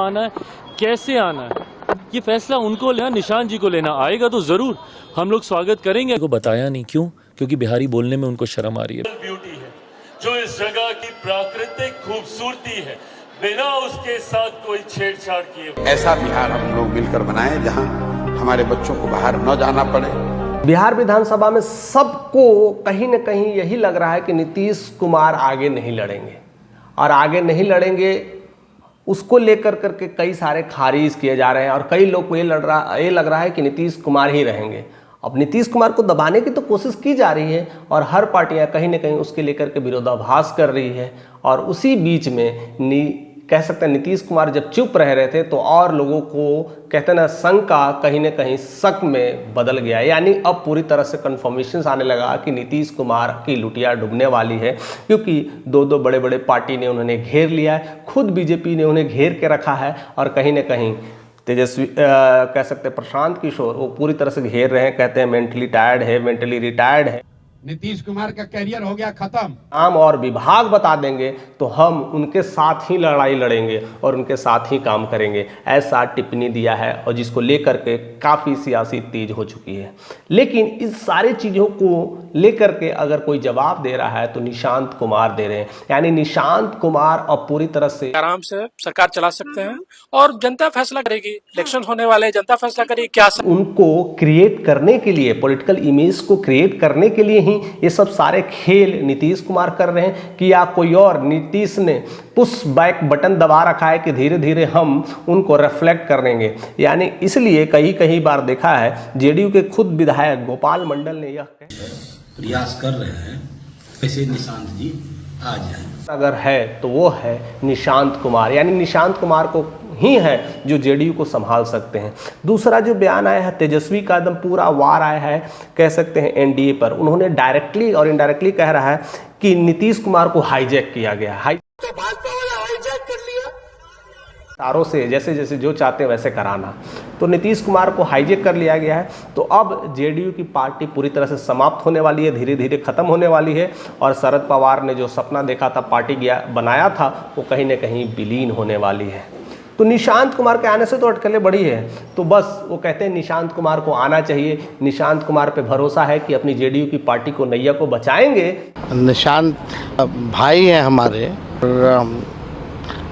आना है, कैसे आना है, ये फैसला उनको लेना, निशांत जी को लेना। आएगा तो जरूर हम लोग स्वागत करेंगे। को बताया नहीं, क्यों? क्योंकि बिहारी बोलने में उनको शर्म आ रही है। ब्यूटी है जो इस जगह की प्राकृतिक खूबसूरती है, बिना उसके साथ कोई छेड़छाड़ किए। ऐसा बिहार हम लोग मिलकर बनाएं जहां हमारे बच्चों को बाहर न जाना पड़े। बिहार विधानसभा में सबको कहीं न कहीं यही लग रहा है कि नीतीश कुमार आगे नहीं लड़ेंगे, और आगे नहीं लड़ेंगे उसको लेकर करके कई सारे खारिज किए जा रहे हैं, और कई लोग को ये लग रहा है कि नीतीश कुमार ही रहेंगे। अब नीतीश कुमार को दबाने की तो कोशिश की जा रही है, और हर पार्टियां कहीं न कहीं उसके लेकर के विरोधाभास कर रही है। और उसी बीच में कह सकते हैं नीतीश कुमार जब चुप रह रहे थे तो और लोगों को कहते हैं ना शंका कहीं न कहीं शक में बदल गया। यानी अब पूरी तरह से कन्फर्मेशन आने लगा कि नीतीश कुमार की लुटिया डूबने वाली है, क्योंकि दो बड़े बड़े पार्टी ने उन्होंने घेर लिया है, खुद बीजेपी ने उन्हें घेर के रखा है, और कहीं न कहीं तेजस्वी कह सकते हैं प्रशांत किशोर वो पूरी तरह से घेर रहे हैं। कहते हैं मेंटली टायर्ड है, मेंटली रिटायर्ड है, नीतीश कुमार का कैरियर हो गया खत्म। नाम और विभाग बता देंगे तो हम उनके साथ ही लड़ाई लड़ेंगे और उनके साथ ही काम करेंगे, ऐसा टिप्पणी दिया है, और जिसको लेकर के काफ़ी सियासी तेज हो चुकी है। लेकिन इस सारी चीज़ों को लेकर के अगर कोई जवाब दे रहा है तो निशांत कुमार दे रहे हैं। यानी निशांत कुमार अब पूरी तरह से आराम से सरकार चला सकते हैं, और जनता फैसला करेगी। इलेक्शन होने वाले, जनता फैसला करेगी क्या उनको क्रिएट करने के लिए, पॉलिटिकल इमेज को क्रिएट करने के लिए ये सब सारे खेल नीतीश कुमार कर रहे हैं, कि या कोई और नीतीश ने पुश बैक बटन दबा रखा है कि धीरे धीरे हम उनको रिफ्लेक्ट करेंगे। यानी इसलिए कई बार देखा है जेडीयू के खुद विधायक गोपाल मंडल ने यह प्रयास कर रहे हैं कैसे निशांत जी आ जाएं। अगर है तो वो है निशांत कुमार, यानी निशांत कुमार को ही है जो जेडीयू को संभाल सकते हैं। दूसरा जो बयान आया है तेजस्वी का, एकदम पूरा वार आया है कह सकते हैं एनडीए पर। उन्होंने डायरेक्टली और इनडायरेक्टली कह रहा है कि नीतीश कुमार को हाईजैक किया गया, तारों से जैसे जो चाहते हैं वैसे कराना, तो नीतीश कुमार को हाईजैक कर लिया गया है। तो अब जेडीयू की पार्टी पूरी तरह से समाप्त होने वाली है, धीरे धीरे खत्म होने वाली है, और शरद पवार ने जो सपना देखा था, पार्टी बनाया था, वो कहीं न कहीं विलीन होने वाली है। तो निशांत कुमार के आने से तो अटकलें बढ़ी है, तो बस वो कहते हैं निशांत कुमार को आना चाहिए। निशांत कुमार पे भरोसा है कि अपनी जेडीयू की पार्टी को नैया को बचाएंगे। निशांत भाई हैं हमारे, और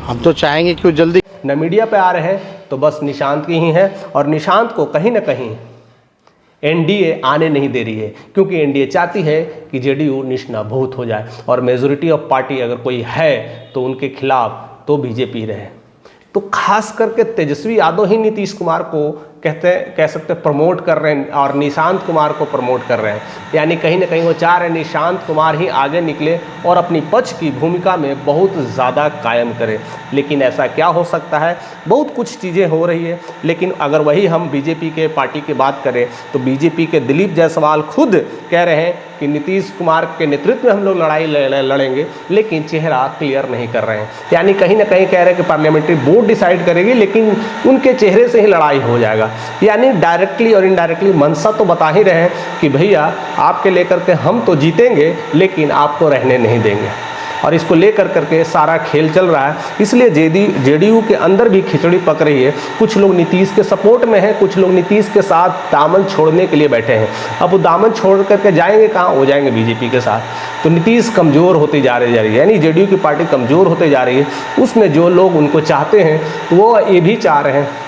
हम तो चाहेंगे कि वो जल्दी न मीडिया पे आ रहे हैं तो बस निशांत की ही है, और निशांत को कहीं ना कहीं एनडीए आने नहीं दे रही है, क्योंकि एनडीए चाहती है कि जेडीयू निष्णाभूत हो जाए, और मेजोरिटी ऑफ पार्टी अगर कोई है तो उनके खिलाफ तो बीजेपी रहे। तो खास करके तेजस्वी यादव ही नीतीश कुमार को कह सकते प्रमोट कर रहे हैं, और निशांत कुमार को प्रमोट कर रहे हैं। यानी कहीं ना कहीं वो चाह रहे हैं निशांत कुमार ही आगे निकले और अपनी पक्ष की भूमिका में बहुत ज़्यादा कायम करे। लेकिन ऐसा क्या हो सकता है, बहुत कुछ चीज़ें हो रही है। लेकिन अगर वही हम बीजेपी के पार्टी की बात करें तो बीजेपी के दिलीप जायसवाल खुद कह रहे हैं कि नीतीश कुमार के नेतृत्व में हम लोग लड़ाई लड़ेंगे, लेकिन चेहरा क्लियर नहीं कर रहे हैं। यानी कहीं ना कहीं कह रहे हैं कि पार्लियामेंट्री बोर्ड डिसाइड करेगी, लेकिन उनके चेहरे से ही लड़ाई हो जाएगा। यानी डायरेक्टली और इनडायरेक्टली मंशा तो बता ही रहे हैं कि भैया आपके लेकर के हम तो जीतेंगे, लेकिन आपको रहने नहीं देंगे, और इसको लेकर करके सारा खेल चल रहा है। इसलिए जेडीयू के अंदर भी खिचड़ी पक रही है। कुछ लोग नीतीश के सपोर्ट में हैं, कुछ लोग नीतीश के साथ दामन छोड़ने के लिए बैठे हैं। अब वो दामन छोड़ करके जाएंगे कहाँ? हो जाएंगे बीजेपी के साथ। तो नीतीश कमज़ोर होती जा रही है, यानी जेडीयू की पार्टी कमज़ोर होते जा रही है। उसमें जो लोग उनको चाहते हैं वो ये भी चाह रहे हैं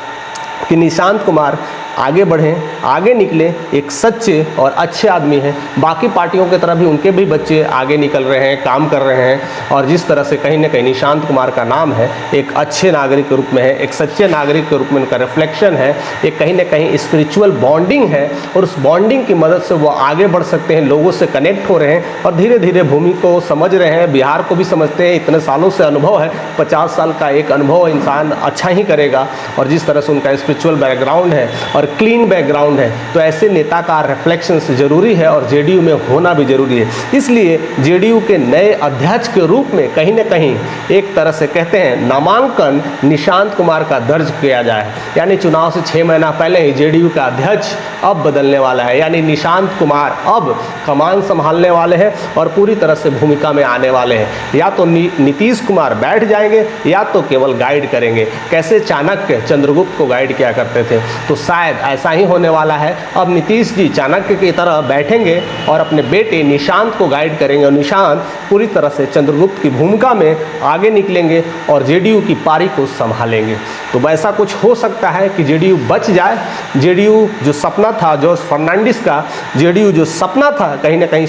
कि निशांत कुमार आगे बढ़ें, आगे निकले, एक सच्चे और अच्छे आदमी हैं। बाकी पार्टियों की तरह भी उनके भी बच्चे आगे निकल रहे हैं, काम कर रहे हैं, और जिस तरह से कहीं ना कहीं निशांत कुमार का नाम है, एक अच्छे नागरिक के रूप में है, एक सच्चे नागरिक के रूप में उनका रिफ्लेक्शन है, एक कहीं ना कहीं स्पिरिचुअल बॉन्डिंग है, और उस बॉन्डिंग की मदद से वो आगे बढ़ सकते हैं, लोगों से कनेक्ट हो रहे हैं, और धीरे धीरे भूमि को समझ रहे हैं, बिहार को भी समझते हैं। इतने सालों से अनुभव है, 50 साल का एक अनुभव इंसान अच्छा ही करेगा, और जिस तरह से उनका स्पिरिचुअल बैकग्राउंड है, और और क्लीन बैकग्राउंड है, तो ऐसे नेता का रिफ्लेक्शंस जरूरी है और जेडीयू में होना भी जरूरी है। इसलिए जेडीयू के नए अध्यक्ष के रूप में कहीं ना कहीं एक तरह से कहते हैं नामांकन निशांत कुमार का दर्ज किया जाए, यानी चुनाव से 6 महीना पहले ही जेडीयू का अध्यक्ष अब बदलने वाला है, यानी निशांत कुमार अब कमान संभालने वाले हैं और पूरी तरह से भूमिका में आने वाले हैं। या तो नीतीश कुमार बैठ जाएंगे या तो केवल गाइड करेंगे, कैसे चाणक्य चंद्रगुप्त को गाइड किया करते थे, तो शायद ऐसा ही होने वाला है। अब नीतीश जी चाणक्य की तरह बैठेंगे और अपने बेटे निशांत को गाइड करेंगे और निशांत पूरी तरह से चंद्रगुप्त की भूमिका में आगे निकलेंगे और जेडीयू की पारी को संभालेंगे। तो वैसा कुछ हो सकता है कि जेडीयू बच जाए। जेडीयू जो सपना था जॉर्ज फर्नांडिस का, जेडीयू जो सपना था कहीं ना कहीं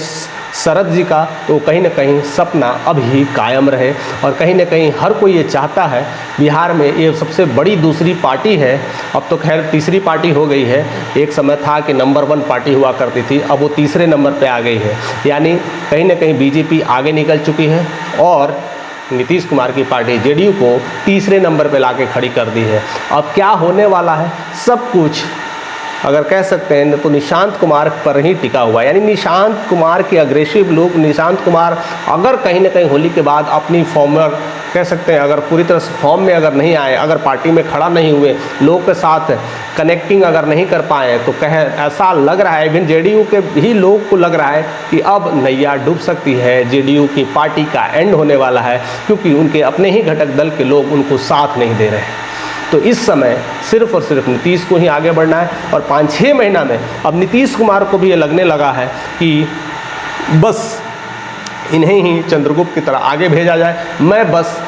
शरद जी का, तो कहीं ना कहीं सपना अभी कायम रहे। और कहीं ना कहीं हर कोई ये चाहता है, बिहार में ये सबसे बड़ी दूसरी पार्टी है, अब तो खैर तीसरी पार्टी हो गई है। एक समय था कि नंबर 1 पार्टी हुआ करती थी, अब वो तीसरे नंबर पे आ गई है, यानी कहीं ना कहीं बीजेपी आगे निकल चुकी है और नीतीश कुमार की पार्टी जेडीयू को तीसरे नंबर पे लाके खड़ी कर दी है। अब क्या होने वाला है, सब कुछ अगर कह सकते हैं तो निशांत कुमार पर ही टिका हुआ है, यानी निशांत कुमार के अग्रेसिव लोग, निशांत कुमार अगर कहीं ना कहीं होली के बाद अपनी फॉर्म में कह सकते हैं अगर पूरी तरह से फॉर्म में अगर नहीं आए, अगर पार्टी में खड़ा नहीं हुए, लोगों के साथ कनेक्टिंग अगर नहीं कर पाए, तो ऐसा लग रहा है इवन जेडीयू के भी लोग को लग रहा है कि अब नैया डूब सकती है, जेडीयू की पार्टी का एंड होने वाला है, क्योंकि उनके अपने ही घटक दल के लोग उनको साथ नहीं दे रहे हैं। तो इस समय सिर्फ और सिर्फ नीतीश को ही आगे बढ़ना है और 5-6 महीना में अब नीतीश कुमार को भी ये लगने लगा है कि बस इन्हें ही चंद्रगुप्त की तरह आगे भेजा जाए, मैं बस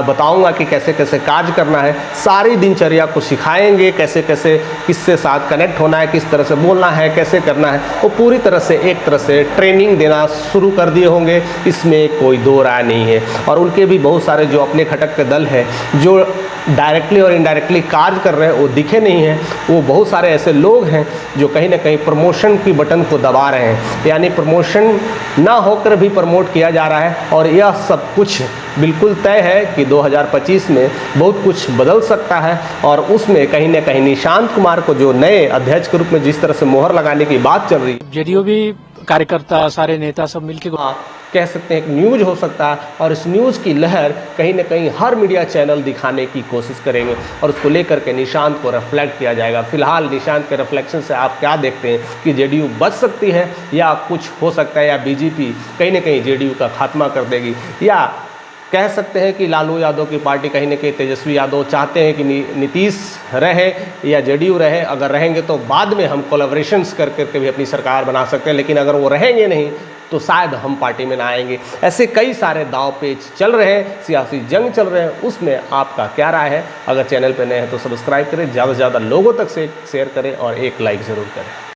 बताऊंगा कि कैसे कैसे कार्य करना है, सारी दिनचर्या को सिखाएंगे, कैसे कैसे किससे साथ कनेक्ट होना है, किस तरह से बोलना है, कैसे करना है, वो पूरी तरह से एक तरह से ट्रेनिंग देना शुरू कर दिए होंगे, इसमें कोई दो राय नहीं है। और उनके भी बहुत सारे जो अपने घटक के दल हैं जो डायरेक्टली और इनडायरेक्टली कार्य कर रहे हैं वो दिखे नहीं हैं, वो बहुत सारे ऐसे लोग हैं जो कहीं ना कहीं प्रमोशन की बटन को दबा रहे हैं, यानी प्रमोशन ना होकर भी प्रमोट किया जा रहा है। और यह सब कुछ बिल्कुल तय है कि 2025 में बहुत कुछ बदल सकता है और उसमें कहीं ना कहीं निशांत कुमार को जो नए अध्यक्ष के रूप में जिस तरह से मोहर लगाने की बात चल रही है, जेडीयू भी कार्यकर्ता सारे नेता सब मिलके कह सकते हैं एक न्यूज हो सकता है और इस न्यूज़ की लहर कहीं ना कहीं हर मीडिया चैनल दिखाने की कोशिश करेंगे और उसको लेकर के निशांत को रिफ्लेक्ट किया जाएगा। फिलहाल निशांत के रिफ्लेक्शन से आप क्या देखते हैं कि जेडीयू बच सकती है या कुछ हो सकता है, या बीजेपी कहीं ना कहीं जेडीयू का खात्मा कर देगी, या कह सकते हैं कि लालू यादव की पार्टी कहीं ना कहीं तेजस्वी यादव चाहते हैं कि नीतीश रहे या जेडीयू रहे, अगर रहेंगे तो बाद में हम कोलैबोरेशंस कर करके भी अपनी सरकार बना सकते हैं, लेकिन अगर वो रहेंगे नहीं तो शायद हम पार्टी में ना आएंगे। ऐसे कई सारे दांव पेच चल रहे हैं, सियासी जंग चल रहे हैं, उसमें आपका क्या राय है? अगर चैनल पर नए हैं तो सब्सक्राइब करें, ज़्यादा से ज़्यादा लोगों तक से शेयर करें और एक लाइक ज़रूर करें।